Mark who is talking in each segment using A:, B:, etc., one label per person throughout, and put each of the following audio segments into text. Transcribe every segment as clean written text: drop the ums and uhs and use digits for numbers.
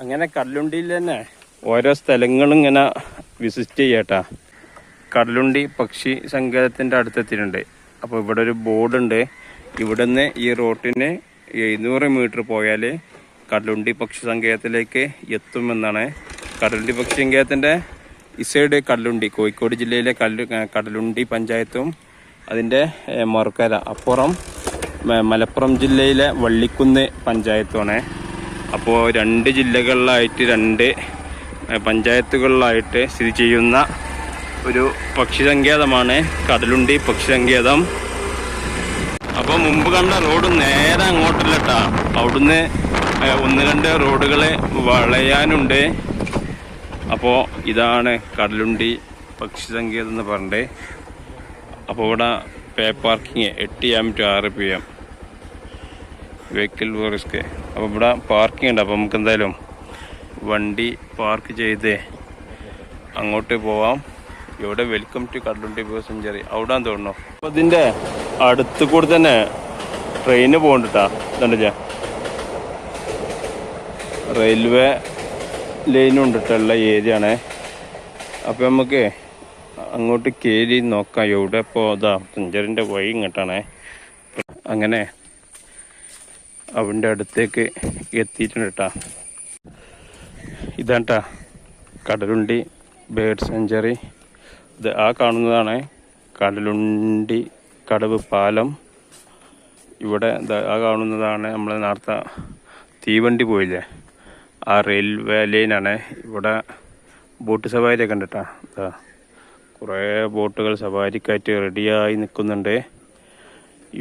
A: അങ്ങനെ കടലുണ്ടിയിൽ തന്നെ ഓരോ സ്ഥലങ്ങളും ഇങ്ങനെ വിസിറ്റ് ചെയ്യട്ടാ. കടലുണ്ടി പക്ഷി സങ്കേതത്തിൻ്റെ അടുത്തെത്തിയിട്ടുണ്ട്. അപ്പോൾ ഇവിടെ ഒരു ബോർഡുണ്ട്. ഇവിടെ നിന്ന് ഈ റോട്ടിന് 700 മീറ്റർ പോയാൽ കടലുണ്ടി പക്ഷി സങ്കേതത്തിലേക്ക് എത്തുമെന്നാണ്. കടലുണ്ടി പക്ഷി സങ്കേതത്തിൻ്റെ ഈ സൈഡ് കടലുണ്ടി, കോഴിക്കോട് ജില്ലയിലെ കടലുണ്ടി പഞ്ചായത്തും അതിൻ്റെ മറുകര അപ്പുറം മലപ്പുറം ജില്ലയിലെ വള്ളിക്കുന്ന് പഞ്ചായത്തുമാണ്. അപ്പോൾ 2 ജില്ലകളിലായിട്ട് 2 പഞ്ചായത്തുകളിലായിട്ട് സ്ഥിതി ചെയ്യുന്ന ഒരു പക്ഷി സങ്കേതമാണ് കടലുണ്ടി പക്ഷി സങ്കേതം. അപ്പോൾ മുമ്പ് കണ്ട റോഡ് നേരെ അങ്ങോട്ടല്ലട്ടാ, അവിടുന്ന് 1-2 റോഡുകൾ വളയാനുണ്ട്. അപ്പോൾ ഇതാണ് കടലുണ്ടി പക്ഷി സങ്കേതം എന്ന് പറഞ്ഞിട്ട്. അപ്പോൾ ഇവിടെ pay parking 8 AM to 6 PM vehicle risk. അപ്പോൾ ഇവിടെ പാർക്കിംഗ് ഉണ്ട്. അപ്പോൾ നമുക്ക് എന്തായാലും വണ്ടി പാർക്ക് ചെയ്ത് അങ്ങോട്ട് പോവാം. ഇവിടെ welcome to Kadalundi bird sanctuary അവിടെ തോന്നുന്നു. അപ്പോൾ ഇതിൻ്റെ അടുത്ത് കൂടെ തന്നെ ട്രെയിന് പോകണ്ടിട്ടാ. ഇതുണ്ടല്ലേ റെയിൽവേ ലൈനും ഉണ്ടിട്ടുള്ള ഏരിയ ആണ്. അപ്പോൾ നമുക്ക് അങ്ങോട്ട് കയറി നോക്കാം എവിടെ. ഇപ്പോൾ ഇതാ സെഞ്ചുറിൻ്റെ വഴി ഇങ്ങോട്ടാണ്. അങ്ങനെ അവൻ്റെ അടുത്തേക്ക് എത്തിയിട്ടുണ്ട് കേട്ടാ. ഇതാണ്ടാ കടലുണ്ടി ബേർഡ് സെഞ്ചുറി. ഇത് ആ കാണുന്നതാണ് കടലുണ്ടി കടവ് പാലം. ഇവിടെ ആ കാണുന്നതാണ് നമ്മൾ നേരത്തെ തീവണ്ടി പോയില്ലേ, ആ റെയിൽവേ ലൈനാണ്. ഇവിടെ ബോട്ട് സവാരിയൊക്കെ ഉണ്ട് കേട്ടോ. ഇതാ കുറേ ബോട്ടുകൾ സവാരിക്കായിട്ട് റെഡിയായി നിൽക്കുന്നുണ്ട്.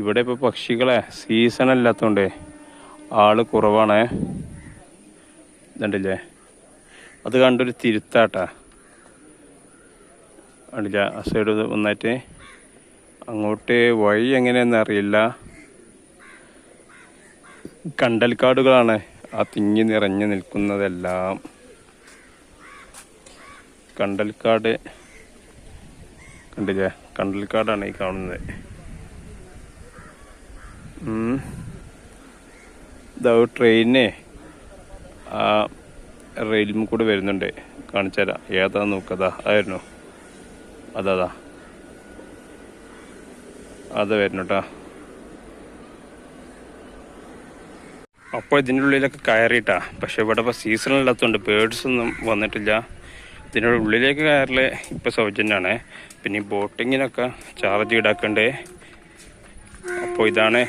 A: ഇവിടെ ഇപ്പോൾ പക്ഷികളെ സീസൺ അല്ലാത്തതുകൊണ്ട് ആള് കുറവാണ്. ഇതുണ്ടല്ലേ, അത് കണ്ടൊരു തിരുത്താട്ടാ. കണ്ടില്ല ആ സൈഡ് വന്നിട്ട് അങ്ങോട്ട് വഴി എങ്ങനെയാണെന്ന് അറിയില്ല. കണ്ടൽക്കാടുകളാണ് ആ തിങ്ങി നിറഞ്ഞു നിൽക്കുന്നതെല്ലാം. കണ്ടൽക്കാട് കണ്ടില്ലേ, കണ്ടൽക്കാടാണ് ഈ കാണുന്നത്. ഇതാ ട്രെയിനെ ആ റെയിലും കൂടെ വരുന്നുണ്ട്. കാണിച്ചു തരാം ഏതാ നോക്കതാ. ആയിരുന്നു അതാ അത് വരുന്നു കേട്ടോ. അപ്പോൾ ഇതിൻ്റെ ഉള്ളിലൊക്കെ കയറിയിട്ടാ. പക്ഷെ ഇവിടെ ഇപ്പോൾ സീസണില്ലാത്തതുകൊണ്ട് ബേർഡ്സ് ഒന്നും വന്നിട്ടില്ല. ഇതിൻ്റെ ഉള്ളിലേക്ക് കയറൽ ഇപ്പോൾ സൗജന്യമാണ്. പിന്നെ ഈ ബോട്ടിങ്ങിനൊക്കെ ചാർജ് ഈടാക്കണ്ടേ. അപ്പോൾ ഇതാണ്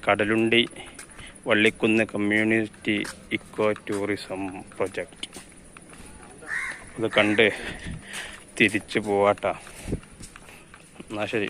A: Kadalundi Vallikkunnu community eco tourism project. അത് കണ്ട് തിരിച്ചു പോവാട്ടാ. എന്നാൽ ശരി.